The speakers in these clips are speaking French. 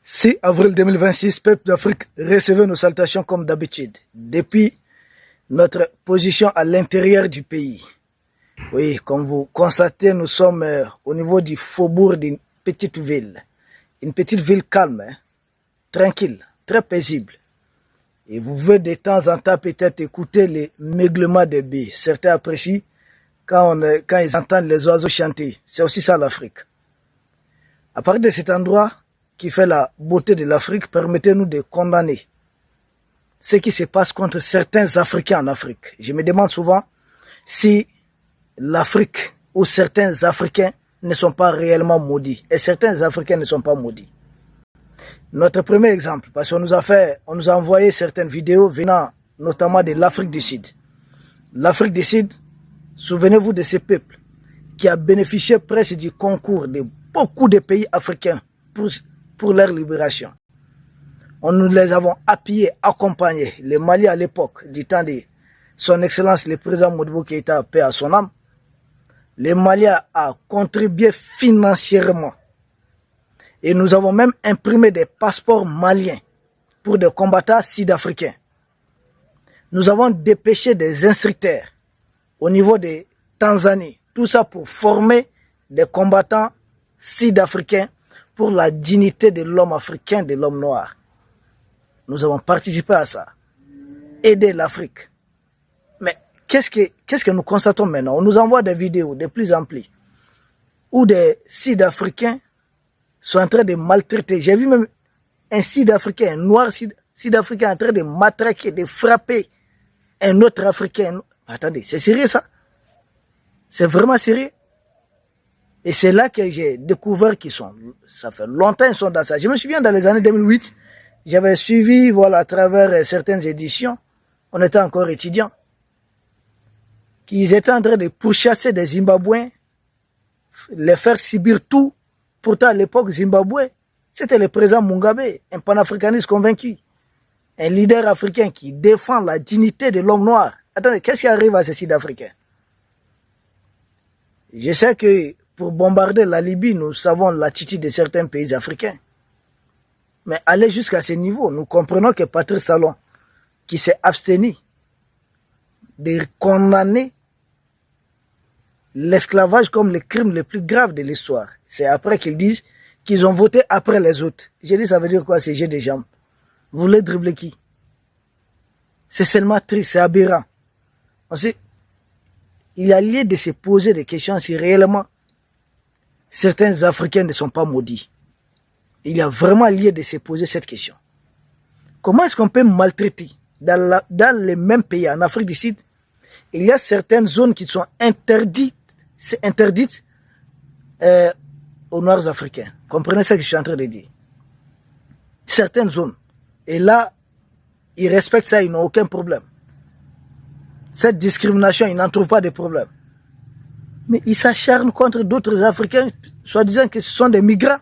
6 avril 2026, peuple d'Afrique, recevez nos salutations comme d'habitude, depuis notre position à l'intérieur du pays. Oui, comme vous constatez, nous sommes au niveau du faubourg d'une petite ville. Une petite ville calme, tranquille, très paisible. Et vous pouvez de temps en temps peut-être écouter les meuglements des baies. Certains apprécient quand ils entendent les oiseaux chanter. C'est aussi ça l'Afrique. À partir de cet endroit qui fait la beauté de l'Afrique, permettez-nous de condamner ce qui se passe contre certains Africains en Afrique. Je me demande souvent si l'Afrique ou certains Africains ne sont pas réellement maudits. Et certains Africains ne sont pas maudits. Notre premier exemple, parce qu'on nous a envoyé certaines vidéos venant notamment de l'Afrique du Sud. L'Afrique du Sud, souvenez-vous de ce peuple qui a bénéficié presque du concours de beaucoup de pays africains pour leur libération. Nous les avons appuyés, accompagnés. Le Mali à l'époque, du temps de son Excellence le président Modibo Keïta, paix à son âme, le Mali a contribué financièrement. Et nous avons même imprimé des passeports maliens pour des combattants sud-africains. Nous avons dépêché des instructeurs au niveau de Tanzanie. Tout ça pour former des combattants sud-africains pour la dignité de l'homme africain, de l'homme noir. Nous avons participé à ça. Aider l'Afrique. Mais qu'est-ce que nous constatons maintenant? On nous envoie des vidéos de plus en plus où des sud-africains sont en train de maltraiter. J'ai vu même un sud-africain, un noir sud-africain en train de matraquer, de frapper un autre africain. Attendez, c'est sérieux ça? C'est vraiment sérieux? Et c'est là que j'ai découvert qu'ils sont. Ça fait longtemps qu'ils sont dans ça. Je me souviens dans les années 2008, j'avais suivi, voilà, à travers certaines éditions, on était encore étudiants, qu'ils étaient en train de pourchasser des Zimbabwéens, les faire subir tout. Pourtant, à l'époque, Zimbabwe, c'était le président Mugabe, un panafricaniste convaincu, un leader africain qui défend la dignité de l'homme noir. Attendez, qu'est-ce qui arrive à ces Sud-Africains? Je sais que pour bombarder la Libye, nous savons l'attitude de certains pays africains. Mais aller jusqu'à ce niveau, nous comprenons que Patrice Talon, qui s'est abstenu de condamner l'esclavage comme le crime le plus grave de l'histoire. C'est après qu'ils disent qu'ils ont voté après les autres. J'ai dit, ça veut dire quoi, ces jeux de jambes? Vous voulez dribbler qui? C'est seulement triste, c'est aberrant. Il y a lieu de se poser des questions si réellement certains Africains ne sont pas maudits. Il y a vraiment lieu de se poser cette question. Comment est-ce qu'on peut maltraiter dans les mêmes pays, en Afrique du Sud, il y a certaines zones qui sont interdites aux Noirs africains. Comprenez ce que je suis en train de dire. Certaines zones. Et là, ils respectent ça, ils n'ont aucun problème. Cette discrimination, ils n'en trouvent pas de problème. Mais ils s'acharnent contre d'autres Africains, soi-disant que ce sont des migrants.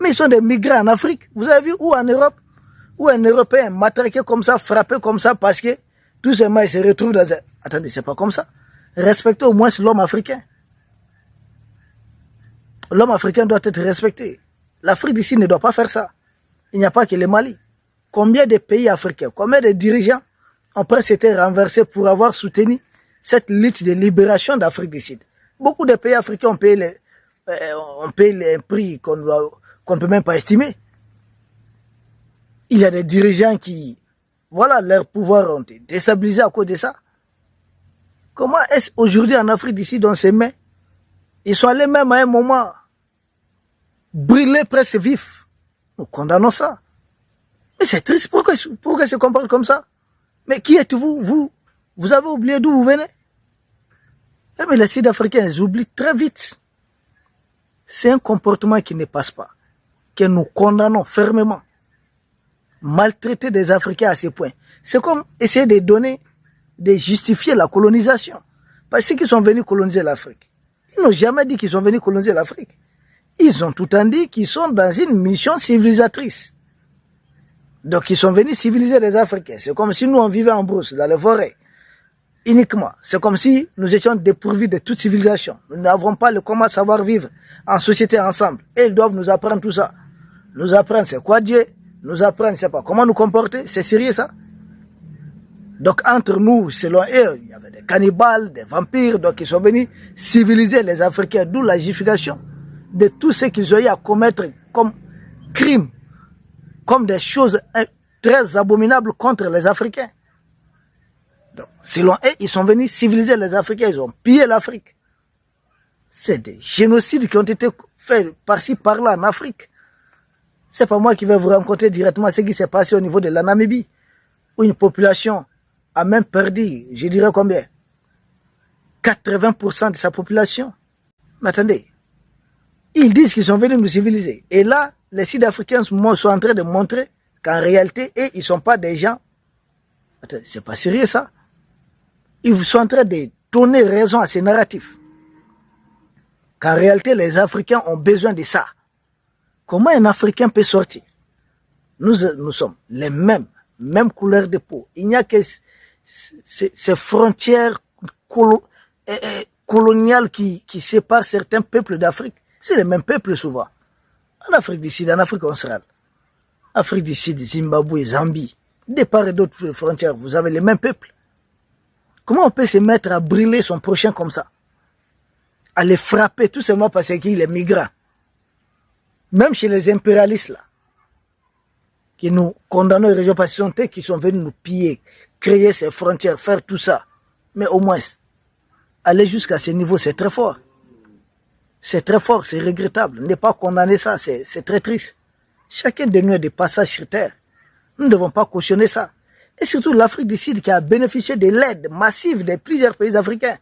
Mais ils sont des migrants en Afrique. Vous avez vu où en Europe? Où un Européen matraqué comme ça, frappé comme ça, parce que tout simplement il se retrouve dans un... Attendez, c'est pas comme ça. Respectez au moins l'homme africain. L'homme africain doit être respecté. L'Afrique d'ici ne doit pas faire ça. Il n'y a pas que le Mali. Combien de pays africains, combien de dirigeants ont presque été renversés pour avoir soutenu cette lutte de libération d'Afrique du Sud? Beaucoup de pays africains ont payé les prix qu'on ne peut même pas estimer. Il y a des dirigeants qui, voilà, leur pouvoir ont été déstabilisés à cause de ça. Comment est-ce aujourd'hui en Afrique d'ici dans ces mains, ils sont allés même à un moment brûler presque vifs. Nous condamnons ça. Mais c'est triste, pourquoi se comportent comme ça? Mais qui êtes-vous? Vous avez oublié d'où vous venez? Mais les Sud-Africains, ils oublient très vite. C'est un comportement qui ne passe pas, que nous condamnons fermement. Maltraiter des Africains à ce point. C'est comme essayer de justifier la colonisation. Parce qu'ils sont venus coloniser l'Afrique. Ils n'ont jamais dit qu'ils sont venus coloniser l'Afrique. Ils ont tout le temps dit qu'ils sont dans une mission civilisatrice. Donc ils sont venus civiliser les Africains. C'est comme si nous on vivait en brousse, dans les forêts, uniquement. C'est comme si nous étions dépourvus de toute civilisation. Nous n'avons pas le comment savoir vivre en société ensemble. Et ils doivent nous apprendre tout ça. nous apprendre c'est quoi Dieu, nous apprendre, je sais pas, comment nous comporter. C'est sérieux ça? Donc entre nous, selon eux, il y avait des cannibales, des vampires, donc ils sont venus civiliser les Africains, d'où la justification de tout ce qu'ils ont eu à commettre comme crimes, comme des choses très abominables contre les Africains. Donc, selon eux, ils sont venus civiliser les Africains, ils ont pillé l'Afrique. C'est des génocides qui ont été faits par-ci, par-là en Afrique. C'est pas moi qui vais vous raconter directement ce qui s'est passé au niveau de la Namibie, où une population a même perdu, je dirais combien? 80% de sa population. Mais attendez, ils disent qu'ils sont venus nous civiliser. Et là, les Sud-Africains sont en train de montrer qu'en réalité, ils ne sont pas des gens. Attendez, c'est pas sérieux ça. Ils sont en train de donner raison à ces narratifs. Qu'en réalité, les Africains ont besoin de ça. Comment un Africain peut sortir? Nous sommes les mêmes couleur de peau. Il n'y a que ces frontières coloniales qui séparent certains peuples d'Afrique. C'est les mêmes peuples souvent. En Afrique du Sud, en Afrique australe, Afrique du Sud, Zimbabwe, Zambie, de part et d'autre frontières, vous avez les mêmes peuples. Comment on peut se mettre à brûler son prochain comme ça? À les frapper tout simplement parce qu'il est migrant. Même chez les impérialistes là, qui nous condamnent aux régions pacifiques, qui sont venus nous piller, créer ces frontières, faire tout ça. Mais au moins, aller jusqu'à ce niveau, c'est très fort. C'est très fort, c'est regrettable. Ne pas condamner ça, c'est très triste. Chacun de nous est de passage sur terre. Nous ne devons pas cautionner ça. Et surtout l'Afrique du Sud qui a bénéficié de l'aide massive de plusieurs pays africains.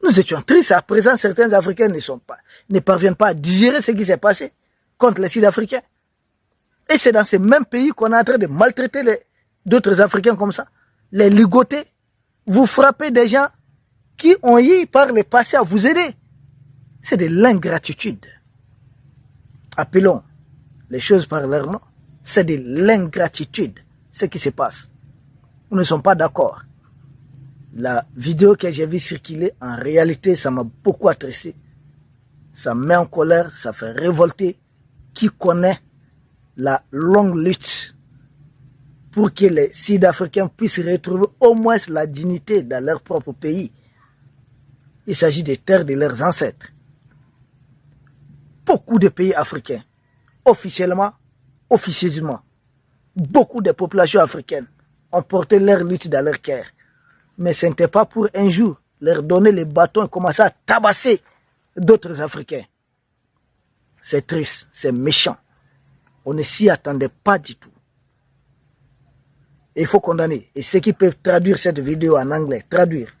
Nous étions tristes. À présent, certains Africains ne parviennent pas à digérer ce qui s'est passé contre les Sud-Africains. Et c'est dans ces mêmes pays qu'on est en train de maltraiter d'autres Africains comme ça. Les ligoter. Vous frappez des gens qui ont eu par le passé à vous aider. C'est de l'ingratitude. Appelons les choses par leur nom. C'est de l'ingratitude, ce qui se passe. Nous ne sommes pas d'accord. La vidéo que j'ai vue circuler, en réalité, ça m'a beaucoup attristé. Ça met en colère, ça fait révolter. Qui connaît la longue lutte pour que les Sud-Africains puissent retrouver au moins la dignité dans leur propre pays. Il s'agit des terres de leurs ancêtres. Beaucoup de pays africains, officiellement, officieusement, beaucoup de populations africaines ont porté leur lutte dans leur cœur. Mais ce n'était pas pour un jour leur donner les bâtons et commencer à tabasser d'autres Africains. C'est triste, c'est méchant. On ne s'y attendait pas du tout. Et il faut condamner. Et ceux qui peuvent traduire cette vidéo en anglais, traduire,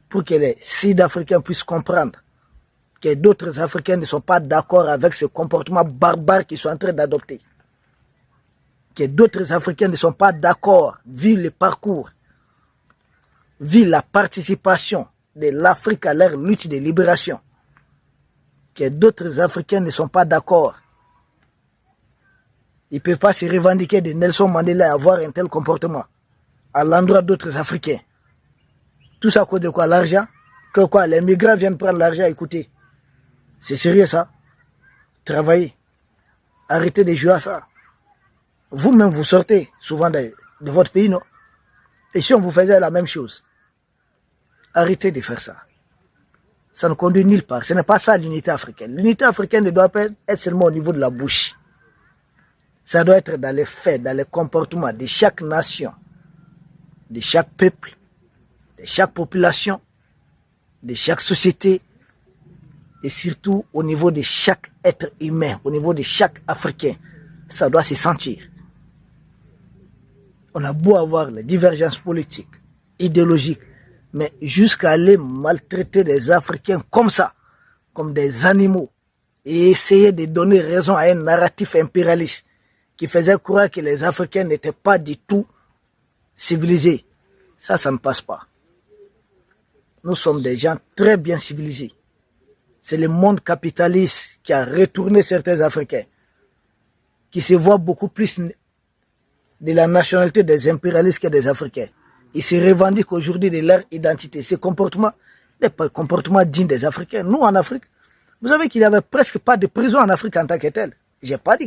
pour que les Sud-Africains puissent comprendre que d'autres Africains ne sont pas d'accord avec ce comportement barbare qu'ils sont en train d'adopter. Que d'autres Africains ne sont pas d'accord, vu le parcours, vu la participation de l'Afrique à leur lutte de libération. Que d'autres Africains ne sont pas d'accord. Ils ne peuvent pas se revendiquer de Nelson Mandela et avoir un tel comportement à l'endroit d'autres Africains. Tout ça à cause de quoi? L'argent? Que quoi? Les migrants viennent prendre l'argent, écoutez. C'est sérieux ça? Travaillez. Arrêtez de jouer à ça. Vous-même, vous sortez souvent de votre pays, non? Et si on vous faisait la même chose? Arrêtez de faire ça. Ça ne conduit nulle part. Ce n'est pas ça l'unité africaine. L'unité africaine ne doit pas être seulement au niveau de la bouche. Ça doit être dans les faits, dans les comportements de chaque nation, de chaque peuple, de chaque population, de chaque société, et surtout au niveau de chaque être humain, au niveau de chaque Africain. Ça doit se sentir. On a beau avoir les divergences politiques, idéologiques, mais jusqu'à aller maltraiter des Africains comme ça, comme des animaux, et essayer de donner raison à un narratif impérialiste qui faisait croire que les Africains n'étaient pas du tout civilisés. Ça ne passe pas. Nous sommes des gens très bien civilisés. C'est le monde capitaliste qui a retourné certains Africains, qui se voient beaucoup plus de la nationalité des impérialistes que des Africains. Ils se revendiquent aujourd'hui de leur identité. Ces comportements, n'est pas un comportement digne des Africains. Nous, en Afrique, vous savez qu'il n'y avait presque pas de prison en Afrique en tant que telle. Je n'ai pas dit